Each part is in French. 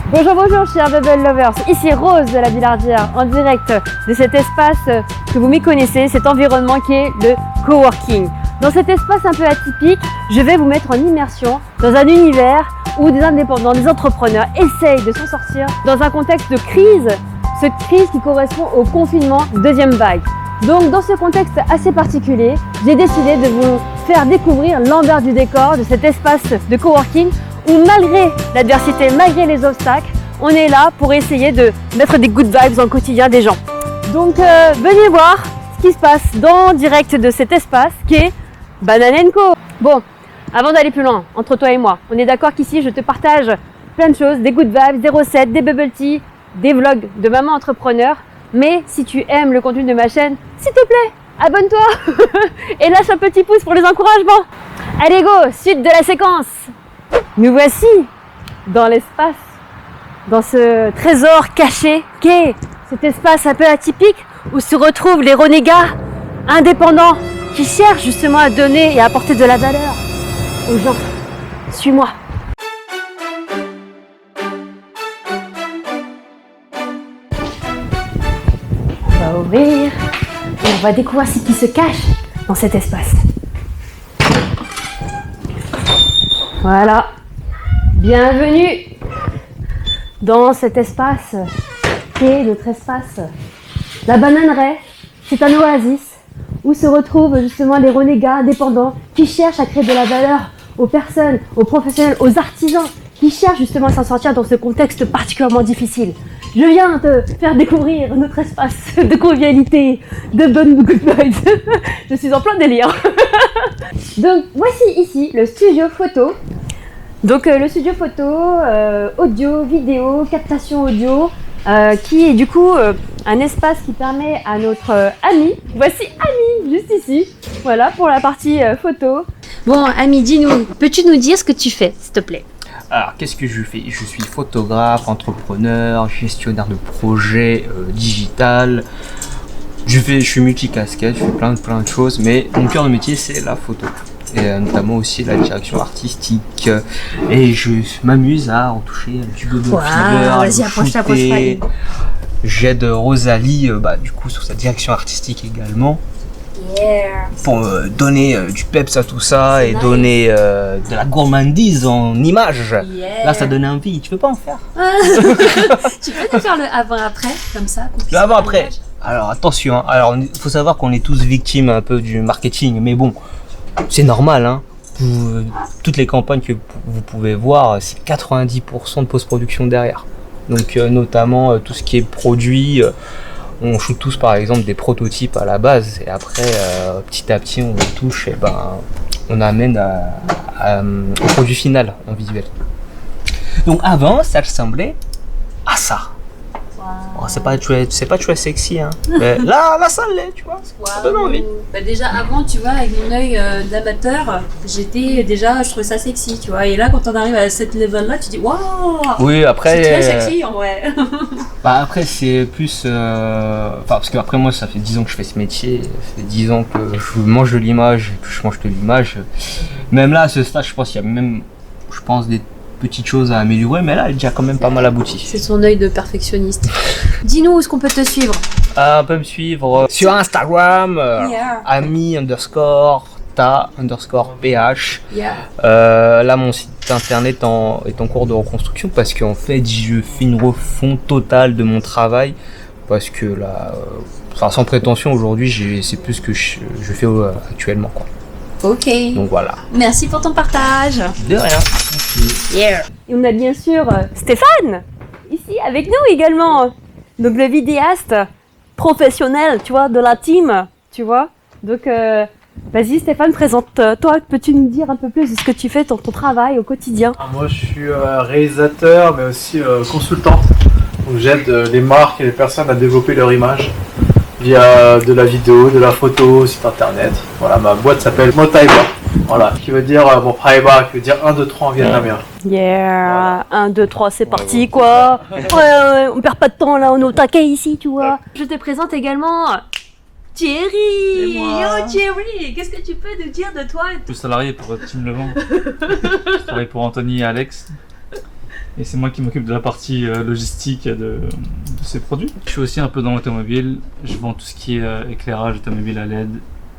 Bonjour, bonjour chers Bubble Lovers, ici Rose de la Billardière en direct de cet espace que vous m'y connaissez, cet environnement qui est le coworking. Dans cet espace un peu atypique, je vais vous mettre en immersion dans un univers où des indépendants, des entrepreneurs essayent de s'en sortir dans un contexte de crise, cette crise qui correspond au confinement deuxième vague. Donc dans ce contexte assez particulier, j'ai décidé de vous faire découvrir l'envers du décor de cet espace de coworking où malgré l'adversité, malgré les obstacles, on est là pour essayer de mettre des good vibes dans le quotidien des gens. Donc venez voir ce qui se passe dans direct de cet espace qui est Banane & Co. Bon, avant d'aller plus loin, entre toi et moi, on est d'accord qu'ici je te partage plein de choses, des good vibes, des recettes, des bubble tea, des vlogs de maman entrepreneur. Mais si tu aimes le contenu de ma chaîne, s'il te plaît, abonne-toi et lâche un petit pouce pour les encouragements. Allez go, suite de la séquence. Nous voici dans l'espace, dans ce trésor caché qu'est cet espace un peu atypique où se retrouvent les renégats indépendants qui cherchent justement à donner et à apporter de la valeur aux gens. Suis-moi. On va ouvrir et on va découvrir ce qui se cache dans cet espace. Voilà. Bienvenue dans cet espace qui est notre espace. La bananeraie, c'est un oasis où se retrouvent justement les renégats indépendants qui cherchent à créer de la valeur aux personnes, aux professionnels, aux artisans qui cherchent justement à s'en sortir dans ce contexte particulièrement difficile. Je viens te faire découvrir notre espace de convivialité, de bonnes good vibes. Je suis en plein délire. Donc voici ici le studio photo. Donc le studio photo, audio, vidéo, captation audio, qui est du coup un espace qui permet à notre Ami, voici Ami, juste ici, voilà pour la partie photo. Bon Ami, dis-nous, peux-tu nous dire ce que tu fais, s'il te plaît? Alors, qu'est-ce que je fais? Je suis photographe, entrepreneur, gestionnaire de projet digital. Je suis multicasquette, je fais plein de choses, mais mon cœur de métier c'est la photo. Et notamment aussi la direction artistique. Et je m'amuse à en toucher du Google Fiber, vas-y, approche-toi. J'aide Rosalie du coup sur sa direction artistique également. Yeah. Pour donner du peps à tout ça et nice. donner de la gourmandise en images. Yeah. Là, ça donnait envie. Tu peux pas en faire? Tu peux nous faire le avant-après, comme ça? Le avant-après. Alors attention, hein. Alors il faut savoir qu'on est tous victimes un peu du marketing, mais bon, c'est normal. Hein. Toutes les campagnes que vous pouvez voir, c'est 90% de post-production derrière. Donc notamment tout ce qui est produit. On shoot tous par exemple des prototypes à la base et après petit à petit on les touche et on amène au produit final en visuel. Donc avant ça ressemblait à ça. Wow. Oh, c'est pas très sexy hein. Mais là ça l'est, tu vois. Ça donne envie. Bah déjà avant tu vois avec mon œil d'amateur, je trouvais ça sexy, tu vois. Et là quand on arrive à cette level là, tu dis waouh. Oui, après c'est très sexy en vrai. Après c'est plus parce que après moi ça fait 10 ans que je fais ce métier, ça fait 10 ans que je mange de l'image et que je mange de l'image. Même là à ce stade, je pense qu'il y a même des petites choses à améliorer, mais là elle est déjà quand même pas mal aboutie. C'est son œil de perfectionniste. Dis-nous où est-ce qu'on peut te suivre? On peut me suivre sur Instagram, ami_ta_ph. Yeah. Là mon site internet est en cours de reconstruction parce qu'en fait je fais une refonte totale de mon travail parce que là, sans prétention aujourd'hui c'est plus ce que je fais actuellement quoi. Ok. Donc voilà. Merci pour ton partage. De rien. Yeah. Et on a bien sûr Stéphane, ici avec nous également. Donc le vidéaste professionnel, tu vois, de la team, tu vois. Donc vas-y Stéphane, présente-toi. Peux-tu nous dire un peu plus de ce que tu fais dans ton travail au quotidien? Moi je suis réalisateur mais aussi consultant. Donc j'aide les marques et les personnes à développer leur image via de la vidéo, de la photo, site internet. Voilà, ma boîte s'appelle Motaiba. Voilà, qui veut dire Paiba, qui veut dire 1, 2, 3 en vietnamien. Yeah, voilà. 1, 2, 3, c'est parti quoi. Ouais, on perd pas de temps là, on est au taquet ici, tu vois. Je te présente également Thierry. Yo Thierry, qu'est-ce que tu peux nous dire de toi? Je suis salarié pour Team Levant. Je travaille pour Anthony et Alex. Et c'est moi qui m'occupe de la partie logistique de ces produits. Je suis aussi un peu dans l'automobile. Je vends tout ce qui est éclairage automobile à LED.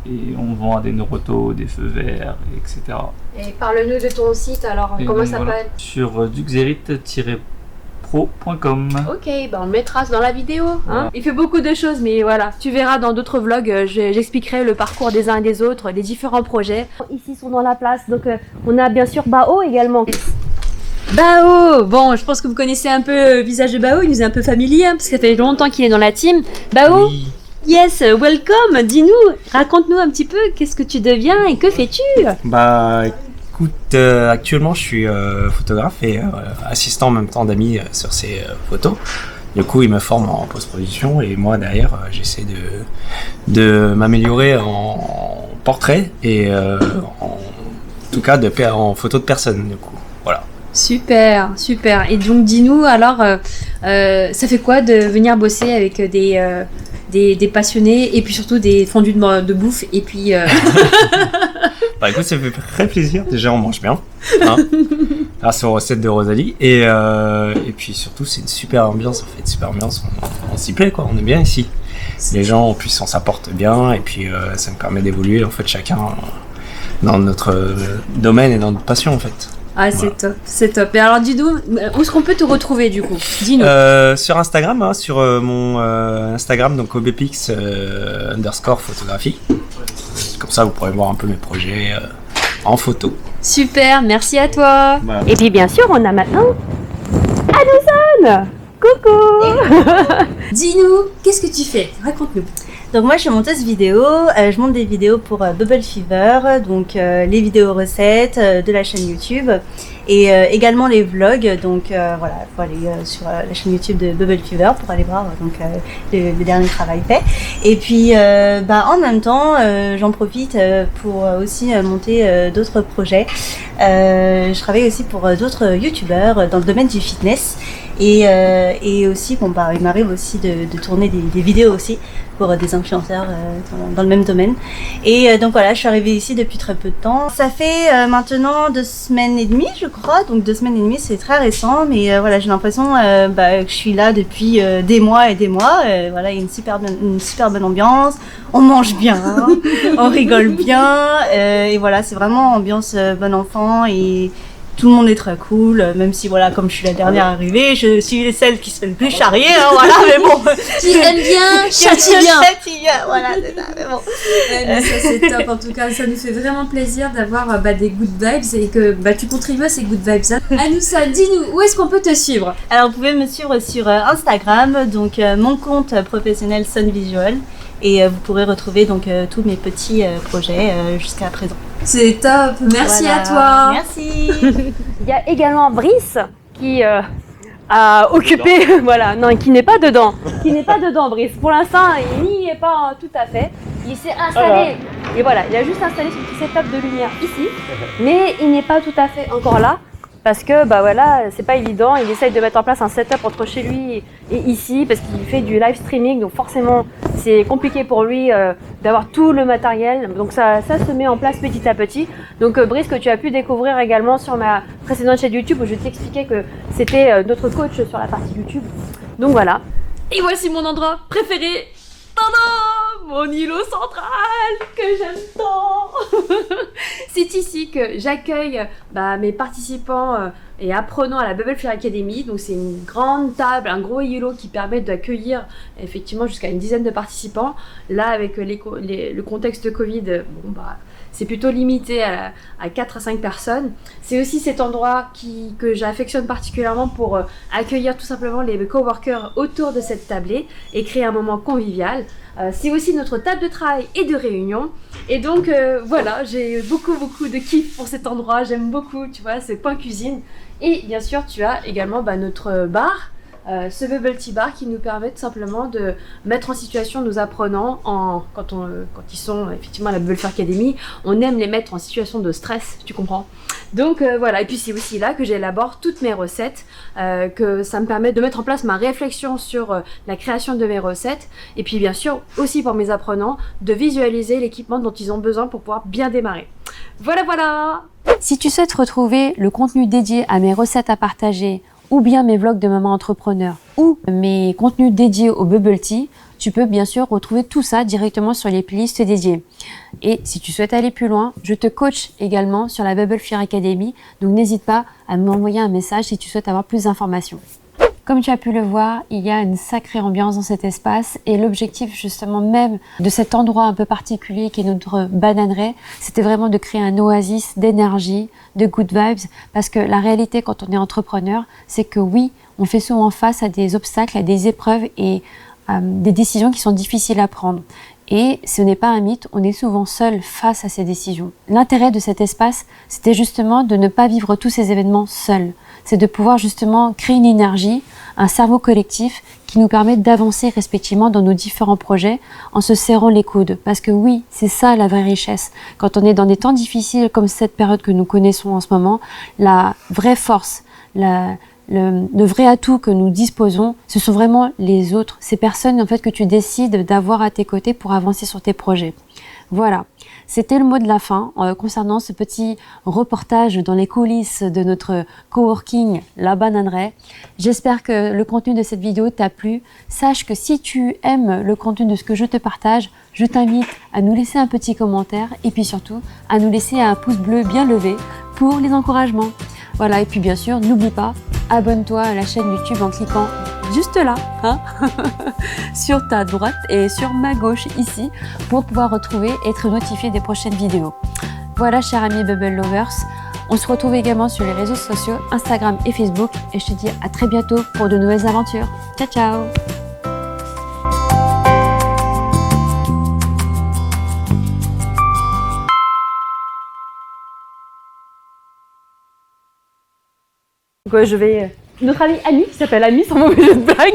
Et on vend à des Noroto, des feux verts, etc. Et parle-nous de ton site alors, Et comment donc, ça voilà, s'appelle? sur duxerit-pro.com. Ok, bah on le mettra dans la vidéo. Hein. Voilà. Il fait beaucoup de choses, mais voilà, tu verras dans d'autres vlogs, j'expliquerai le parcours des uns et des autres, les différents projets. Ici sont dans la place, donc on a bien sûr Bao également. Bao, bon, je pense que vous connaissez un peu le visage de Bao, il nous est un peu familier, hein, parce que ça fait longtemps qu'il est dans la team. Bao, Oui. yes, welcome, dis-nous, raconte-nous un petit peu, qu'est-ce que tu deviens et que fais-tu? Bah écoute, actuellement je suis photographe et assistant en même temps d'Ami sur ses photos. Du coup il me forme en post-production et moi derrière j'essaie de m'améliorer en portrait et en tout cas en photo de personne du coup. Voilà. Super, super. Et donc dis-nous alors, ça fait quoi de venir bosser avec des passionnés et puis surtout des fondus de bouffe et puis Bah écoute, ça fait très plaisir. Déjà, on mange bien, hein, grâce aux recettes de Rosalie. Et puis surtout, c'est une super ambiance en fait. Super ambiance, on s'y plaît quoi. On est bien ici. Les gens, en plus, on s'apporte bien. Et puis, ça me permet d'évoluer en fait chacun dans notre domaine et dans notre passion en fait. Ah, c'est top, c'est top. Et alors, dis-nous, où est-ce qu'on peut te retrouver du coup? Dis-nous. Sur Instagram, hein, sur mon Instagram, donc obpix _ photographie. Comme ça, vous pourrez voir un peu mes projets en photo. Super, merci à toi. Voilà. Et puis bien sûr, on a maintenant Addison. Coucou. Dis-nous, qu'est-ce que tu fais? Raconte-nous. Donc moi je suis monteuse vidéo, je monte des vidéos pour Bubble Fever, donc les vidéos recettes de la chaîne YouTube et également les vlogs, donc voilà, il faut aller sur la chaîne YouTube de Bubble Fever pour aller voir donc le dernier travail fait. Et puis en même temps j'en profite pour aussi monter d'autres projets. Je travaille aussi pour d'autres youtubeurs dans le domaine du fitness et aussi il m'arrive aussi de tourner des vidéos aussi pour des influenceurs dans le même domaine. Et donc voilà, je suis arrivée ici depuis très peu de temps. Ça fait maintenant 2 semaines et demie, je crois. Donc 2 semaines et demie, c'est très récent, mais voilà, j'ai l'impression que je suis là depuis des mois et des mois. Voilà, il y a une super bonne ambiance. On mange bien, on rigole bien. Et voilà, c'est vraiment ambiance bon enfant et tout le monde est très cool, même si voilà, comme je suis la dernière arrivée, je suis celle qui se fait le plus charrier, hein, voilà, mais bon. Qui aime bien, châtie bien. Voilà, c'est ça, mais bon. Mais ça c'est top, en tout cas, ça nous fait vraiment plaisir d'avoir des good vibes et que tu contribues à ces good vibes. Anoussa, dis-nous, où est-ce qu'on peut te suivre? Alors, vous pouvez me suivre sur Instagram, donc mon compte professionnel Sunvisual. Et vous pourrez retrouver donc tous mes petits projets jusqu'à présent. C'est top, merci Voilà. à toi. Merci. Il y a également Brice qui a occupé, voilà, non, qui n'est pas dedans. Brice. Pour l'instant, il n'y est pas tout à fait. Il s'est installé, et voilà, il a juste installé son petit setup de lumière ici, mais il n'est pas tout à fait encore là. Parce que voilà, c'est pas évident, il essaye de mettre en place un setup entre chez lui et ici parce qu'il fait du live streaming, donc forcément c'est compliqué pour lui d'avoir tout le matériel, donc ça se met en place petit à petit. Donc Brice, que tu as pu découvrir également sur ma précédente chaîne YouTube où je t'expliquais que c'était notre coach sur la partie YouTube. Donc voilà. Et voici mon endroit préféré. Tadam, mon îlot central que j'aime tant. C'est ici que j'accueille mes participants et apprenants à la Bubble Fever Academy. Donc c'est une grande table, un gros îlot qui permet d'accueillir effectivement jusqu'à une dizaine de participants. Là avec le contexte Covid, c'est plutôt limité à 4 à 5 personnes. C'est aussi cet endroit que j'affectionne particulièrement pour accueillir tout simplement les coworkers autour de cette tablée et créer un moment convivial. C'est aussi notre table de travail et de réunion. Et donc voilà, j'ai beaucoup de kiff pour cet endroit. J'aime beaucoup, tu vois, ce point cuisine. Et bien sûr, tu as également notre bar. Ce bubble tea bar qui nous permet tout simplement de mettre en situation nos apprenants quand ils sont effectivement à la Bubble Fever Academy, on aime les mettre en situation de stress, tu comprends? Donc voilà, et puis c'est aussi là que j'élabore toutes mes recettes, que ça me permet de mettre en place ma réflexion sur la création de mes recettes, et puis bien sûr aussi pour mes apprenants de visualiser l'équipement dont ils ont besoin pour pouvoir bien démarrer. Voilà. Si tu souhaites retrouver le contenu dédié à mes recettes à partager ou bien mes vlogs de maman entrepreneur, ou mes contenus dédiés au bubble tea, tu peux bien sûr retrouver tout ça directement sur les playlists dédiées. Et si tu souhaites aller plus loin, je te coach également sur la Bubble Fever Academy, donc n'hésite pas à m'envoyer un message si tu souhaites avoir plus d'informations. Comme tu as pu le voir, il y a une sacrée ambiance dans cet espace et l'objectif justement même de cet endroit un peu particulier qui est notre bananerie, c'était vraiment de créer un oasis d'énergie, de good vibes, parce que la réalité quand on est entrepreneur, c'est que oui, on fait souvent face à des obstacles, à des épreuves et des décisions qui sont difficiles à prendre. Et ce n'est pas un mythe, on est souvent seul face à ces décisions. L'intérêt de cet espace, c'était justement de ne pas vivre tous ces événements seuls. C'est de pouvoir justement créer une énergie, un cerveau collectif qui nous permet d'avancer respectivement dans nos différents projets en se serrant les coudes. Parce que oui, c'est ça la vraie richesse. Quand on est dans des temps difficiles comme cette période que nous connaissons en ce moment, la vraie force, le vrai atout que nous disposons, ce sont vraiment les autres, ces personnes en fait que tu décides d'avoir à tes côtés pour avancer sur tes projets. Voilà, c'était le mot de la fin concernant ce petit reportage dans les coulisses de notre coworking La Bananerie. J'espère que le contenu de cette vidéo t'a plu. Sache que si tu aimes le contenu de ce que je te partage, je t'invite à nous laisser un petit commentaire et puis surtout à nous laisser un pouce bleu bien levé pour les encouragements. Voilà, et puis bien sûr, n'oublie pas, abonne-toi à la chaîne YouTube en cliquant juste là, hein sur ta droite et sur ma gauche ici, pour pouvoir retrouver et être notifié des prochaines vidéos. Voilà, chers amis Bubble Lovers, on se retrouve également sur les réseaux sociaux, Instagram et Facebook, et je te dis à très bientôt pour de nouvelles aventures. Ciao, ciao! Donc je vais... Notre amie Annie, qui s'appelle Annie, sans mauvais jeu de blague.